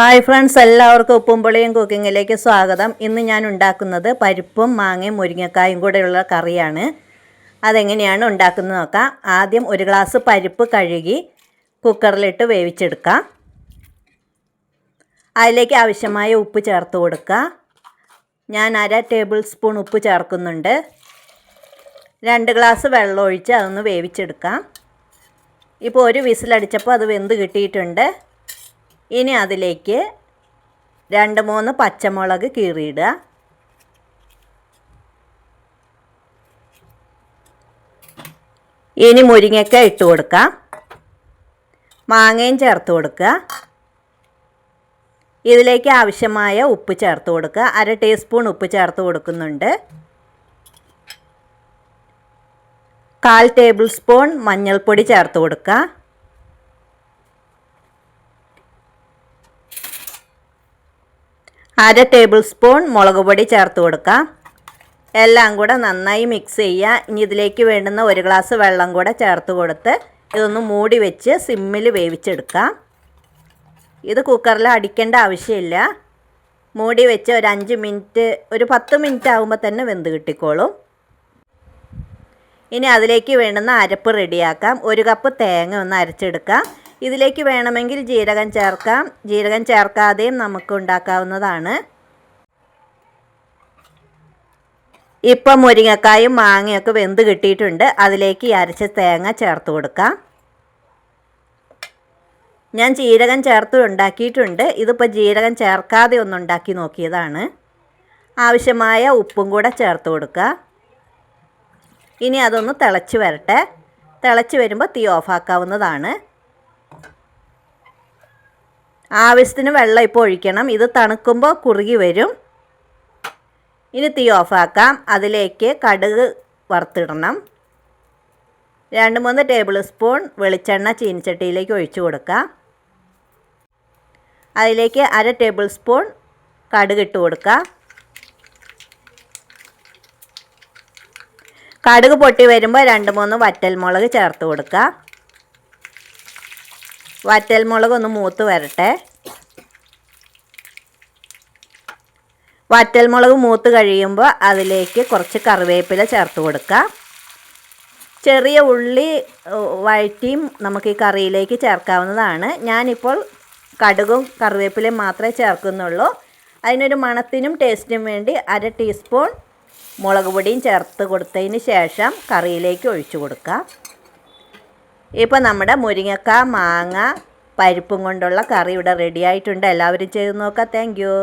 Hi friends, എല്ലാവർക്കും ഉപ്പും പുളിയും കുക്കിങ്ങിലേക്ക് സ്വാഗതം. ഇന്ന് ഞാൻ ഉണ്ടാക്കുന്നത് പരിപ്പും മാങ്ങയും മുരിങ്ങക്കായും കൂടെയുള്ള കറിയാണ്. അതെങ്ങനെയാണ് ഉണ്ടാക്കുന്നത് നോക്കാം. ആദ്യം ഒരു ഗ്ലാസ് പരിപ്പ് കഴുകി കുക്കറിലിട്ട് വേവിച്ചെടുക്കാം. അതിലേക്ക് ആവശ്യമായ ഉപ്പ് ചേർത്ത് കൊടുക്കുക. ഞാൻ 1/2 ടേബിൾ സ്പൂൺ ഉപ്പ് ചേർക്കുന്നുണ്ട്. 2 ഗ്ലാസ് വെള്ളം ഒഴിച്ച് അതൊന്ന് വേവിച്ചെടുക്കാം. ഇപ്പോൾ ഒരു വിസിലടിച്ചപ്പോൾ അത് വെന്ത് കിട്ടിയിട്ടുണ്ട്. ഇനി അതിലേക്ക് 2-3 പച്ചമുളക് കീറിയിടുക. ഇനി മുരിങ്ങയ്ക്ക ഇട്ട് കൊടുക്കാം. മാങ്ങയും ചേർത്ത് കൊടുക്കുക. ഇതിലേക്ക് ആവശ്യമായ ഉപ്പ് ചേർത്ത് കൊടുക്കുക. 1/2 ടീസ്പൂൺ ഉപ്പ് ചേർത്ത് കൊടുക്കുന്നുണ്ട്. 1/4 ടേബിൾ സ്പൂൺ മഞ്ഞൾപ്പൊടി ചേർത്ത് കൊടുക്കുക. 1/2 ടേബിൾ സ്പൂൺ മുളക് പൊടി ചേർത്ത് കൊടുക്കാം. എല്ലാം കൂടെ നന്നായി മിക്സ് ചെയ്യുക. ഇനി ഇതിലേക്ക് വേണ്ടുന്ന 1 ഗ്ലാസ് വെള്ളം കൂടെ ചേർത്ത് കൊടുത്ത് ഇതൊന്ന് മൂടി വെച്ച് സിമ്മിൽ വേവിച്ചെടുക്കാം. ഇത് കുക്കറിൽ അടിക്കേണ്ട ആവശ്യമില്ല. മൂടി വെച്ച് ഒരു 5 മിനിറ്റ്, ഒരു 10 മിനിറ്റ് ആകുമ്പോൾ തന്നെ വെന്ത് കിട്ടിക്കോളും. ഇനി അതിലേക്ക് വേണ്ടുന്ന അരപ്പ് റെഡിയാക്കാം. 1 കപ്പ് തേങ്ങ ഒന്ന് അരച്ചെടുക്കാം. ഇതിലേക്ക് വേണമെങ്കിൽ ജീരകം ചേർക്കാം. ജീരകം ചേർക്കാതെയും നമുക്ക് ഉണ്ടാക്കാവുന്നതാണ്. ഇപ്പം മുരിങ്ങക്കായും മാങ്ങയൊക്കെ വെന്ത് കിട്ടിയിട്ടുണ്ട്. അതിലേക്ക് ഈ അരച്ച തേങ്ങ ചേർത്ത് കൊടുക്കാം. ഞാൻ ജീരകം ചേർത്ത് ഉണ്ടാക്കിയിട്ടുണ്ട്. ഇതിപ്പോൾ ജീരകം ചേർക്കാതെ ഒന്ന് ഉണ്ടാക്കി നോക്കിയതാണ്. ആവശ്യമായ ഉപ്പും കൂടെ ചേർത്ത് കൊടുക്കുക. ഇനി അതൊന്ന് തിളച്ച് വരട്ടെ. തിളച്ച് വരുമ്പോൾ തീ ഓഫാക്കാവുന്നതാണ്. ആവശ്യത്തിന് വെള്ളം ഇപ്പോൾ ഒഴിക്കണം. ഇത് തണുക്കുമ്പോൾ കുറുകി വരും. ഇനി തീ ഓഫാക്കാം. അതിലേക്ക് കടുക് വറുത്തിടണം. 2-3 ടേബിൾ സ്പൂൺ വെളിച്ചെണ്ണ ചീനിച്ചട്ടിയിലേക്ക് ഒഴിച്ചു കൊടുക്കാം. അതിലേക്ക് 1/2 ടേബിൾ സ്പൂൺ കടുക് ഇട്ട് കൊടുക്കാം. കടുക് പൊട്ടി വരുമ്പോൾ 2-3 വറ്റൽമുളക് ചേർത്ത് കൊടുക്കുക. വറ്റൽമുളക് ഒന്ന് മൂത്ത് വരട്ടെ. വറ്റൽമുളക് മൂത്ത് കഴിയുമ്പോൾ അതിലേക്ക് കുറച്ച് കറിവേപ്പില ചേർത്ത് കൊടുക്കുക. ചെറിയ ഉള്ളി വഴറ്റിയും നമുക്ക് ഈ കറിയിലേക്ക് ചേർക്കാവുന്നതാണ്. ഞാനിപ്പോൾ കടുകും കറിവേപ്പിലയും മാത്രമേ ചേർക്കുന്നുള്ളൂ. അതിനൊരു മണത്തിനും ടേസ്റ്റിനും വേണ്ടി 1/2 ടീസ്പൂൺ മുളക് പൊടിയും ചേർത്ത് കൊടുത്തതിന് ശേഷം കറിയിലേക്ക് ഒഴിച്ചു കൊടുക്കുക. ഇപ്പോൾ നമ്മുടെ മുരിങ്ങക്ക, മാങ്ങ, പരിപ്പും കൊണ്ടുള്ള കറി ഇവിടെ റെഡി ആയിട്ടുണ്ട്. എല്ലാവരും ചെയ്ത് നോക്കാം. Thank you.